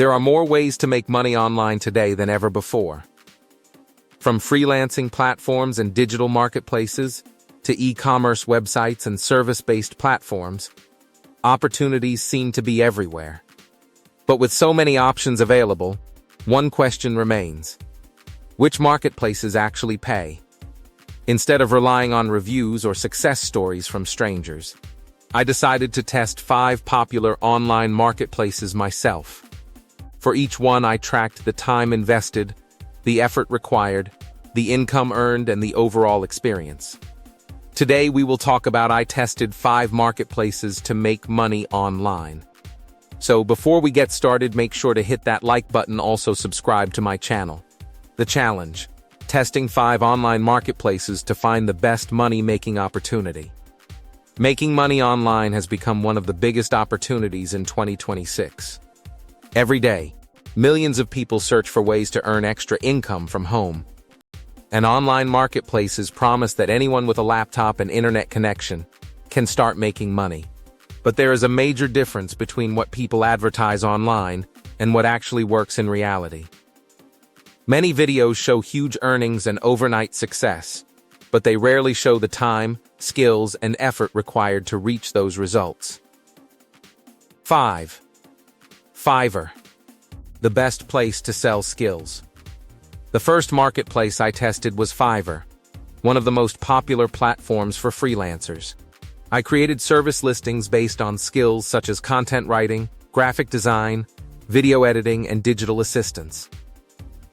There are more ways to make money online today than ever before. From freelancing platforms and digital marketplaces to e-commerce websites and service-based platforms, opportunities seem to be everywhere. But with so many options available, one question remains: which marketplaces actually pay? Instead of relying on reviews or success stories from strangers, I decided to test 5 popular online marketplaces myself. For each one, I tracked the time invested, the effort required, the income earned, and the overall experience. Today, we will talk about I tested 5 marketplaces to make money online. So before we get started, make sure to hit that like button, also subscribe to my channel. The challenge: testing 5 online marketplaces to find the best money-making opportunity. Making money online has become one of the biggest opportunities in 2026. Every day, millions of people search for ways to earn extra income from home. And online marketplaces promise that anyone with a laptop and internet connection can start making money. But there is a major difference between what people advertise online and what actually works in reality. Many videos show huge earnings and overnight success, but they rarely show the time, skills, and effort required to reach those results. 5. Fiverr, the best place to sell skills. The first marketplace I tested was Fiverr, one of the most popular platforms for freelancers. I created service listings based on skills such as content writing, graphic design, video editing, and digital assistance.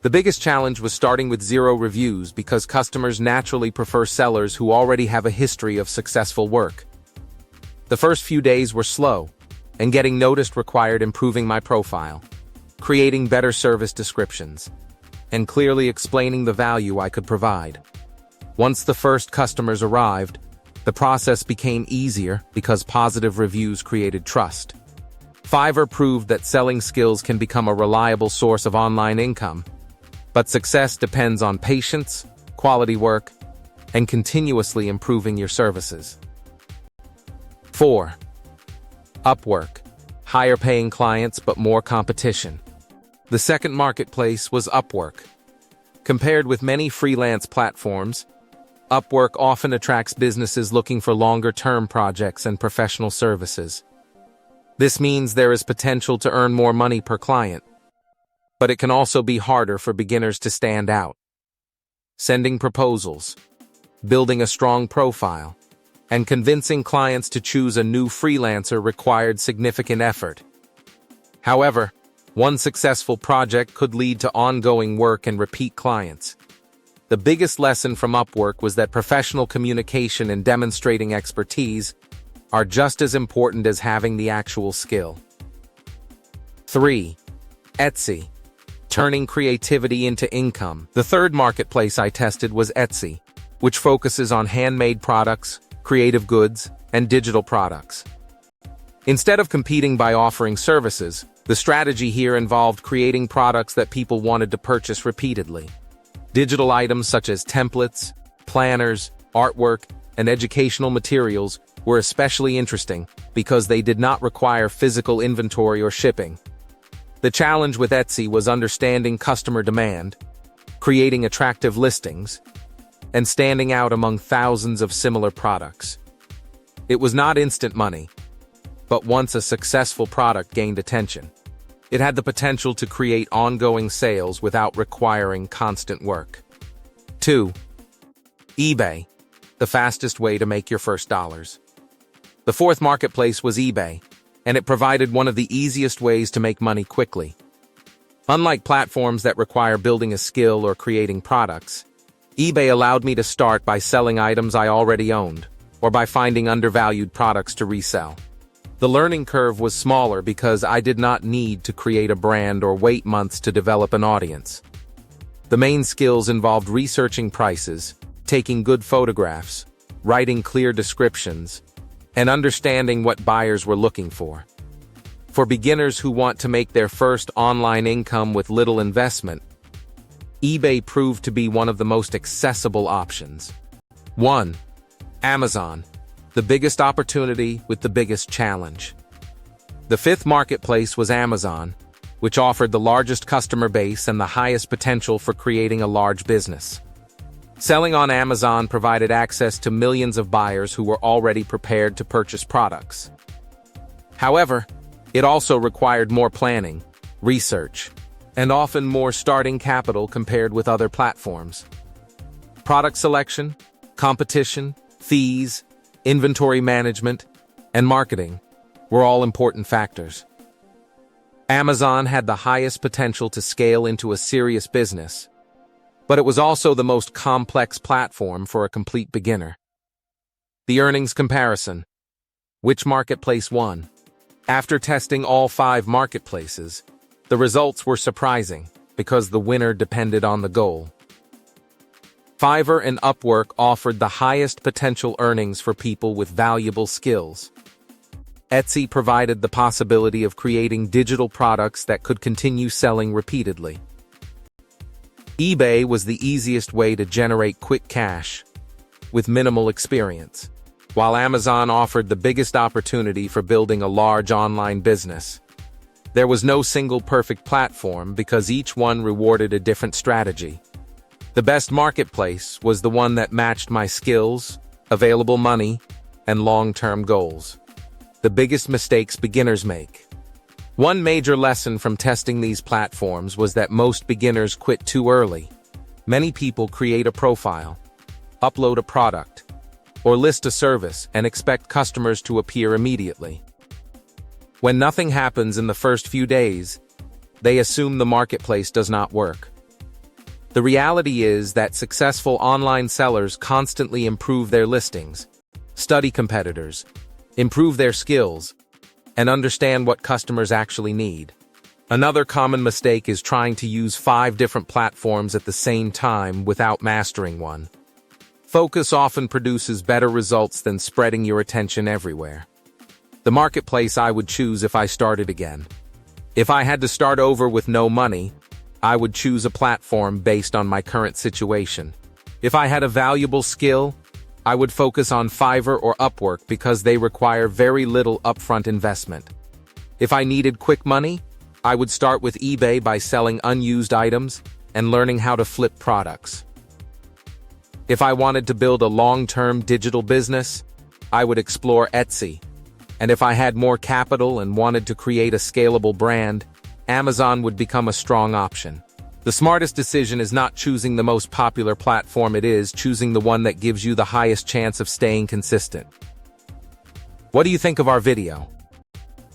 The biggest challenge was starting with 0 reviews because customers naturally prefer sellers who already have a history of successful work. The first few days were slow, and getting noticed required improving my profile, creating better service descriptions, and clearly explaining the value I could provide. Once the first customers arrived, the process became easier because positive reviews created trust. Fiverr proved that selling skills can become a reliable source of online income, but success depends on patience, quality work, and continuously improving your services. 4. Upwork, higher paying clients but more competition. The second marketplace was Upwork. Compared with many freelance platforms, Upwork often attracts businesses looking for longer-term projects and professional services. This means there is potential to earn more money per client, but it can also be harder for beginners to stand out. Sending proposals, building a strong profile, and convincing clients to choose a new freelancer required significant effort. However, one successful project could lead to ongoing work and repeat clients. The biggest lesson from Upwork was that professional communication and demonstrating expertise are just as important as having the actual skill. 3. Etsy, turning creativity into income. The third marketplace I tested was Etsy, which focuses on handmade products, creative goods, and digital products. Instead of competing by offering services, the strategy here involved creating products that people wanted to purchase repeatedly. Digital items such as templates, planners, artwork, and educational materials were especially interesting because they did not require physical inventory or shipping. The challenge with Etsy was understanding customer demand, creating attractive listings, and standing out among thousands of similar products. It was not instant money, but once a successful product gained attention, it had the potential to create ongoing sales without requiring constant work. 2. eBay, the fastest way to make your first dollars. The fourth marketplace was eBay, and it provided one of the easiest ways to make money quickly. Unlike platforms that require building a skill or creating products, eBay allowed me to start by selling items I already owned, or by finding undervalued products to resell. The learning curve was smaller because I did not need to create a brand or wait months to develop an audience. The main skills involved researching prices, taking good photographs, writing clear descriptions, and understanding what buyers were looking for. For beginners who want to make their first online income with little investment, eBay proved to be one of the most accessible options. 1. Amazon, the biggest opportunity with the biggest challenge. The fifth marketplace was Amazon, which offered the largest customer base and the highest potential for creating a large business. Selling on Amazon provided access to millions of buyers who were already prepared to purchase products. However, it also required more planning, research, and often more starting capital compared with other platforms. Product selection, competition, fees, inventory management, and marketing were all important factors. Amazon had the highest potential to scale into a serious business, but it was also the most complex platform for a complete beginner. The earnings comparison. Which marketplace won? After testing all 5 marketplaces, the results were surprising because the winner depended on the goal. Fiverr and Upwork offered the highest potential earnings for people with valuable skills. Etsy provided the possibility of creating digital products that could continue selling repeatedly. eBay was the easiest way to generate quick cash, with minimal experience, while Amazon offered the biggest opportunity for building a large online business. There was no single perfect platform because each one rewarded a different strategy. The best marketplace was the one that matched my skills, available money, and long-term goals. The biggest mistakes beginners make. One major lesson from testing these platforms was that most beginners quit too early. Many people create a profile, upload a product, or list a service and expect customers to appear immediately. When nothing happens in the first few days, they assume the marketplace does not work. The reality is that successful online sellers constantly improve their listings, study competitors, improve their skills, and understand what customers actually need. Another common mistake is trying to use 5 different platforms at the same time without mastering one. Focus often produces better results than spreading your attention everywhere. The marketplace I would choose if I started again. If I had to start over with no money, I would choose a platform based on my current situation. If I had a valuable skill, I would focus on Fiverr or Upwork because they require very little upfront investment. If I needed quick money, I would start with eBay by selling unused items and learning how to flip products. If I wanted to build a long-term digital business, I would explore Etsy. And if I had more capital and wanted to create a scalable brand, Amazon would become a strong option. The smartest decision is not choosing the most popular platform, it is choosing the one that gives you the highest chance of staying consistent. What do you think of our video?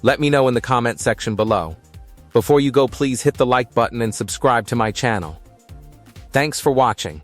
Let me know in the comment section below. Before you go, please hit the like button and subscribe to my channel. Thanks for watching.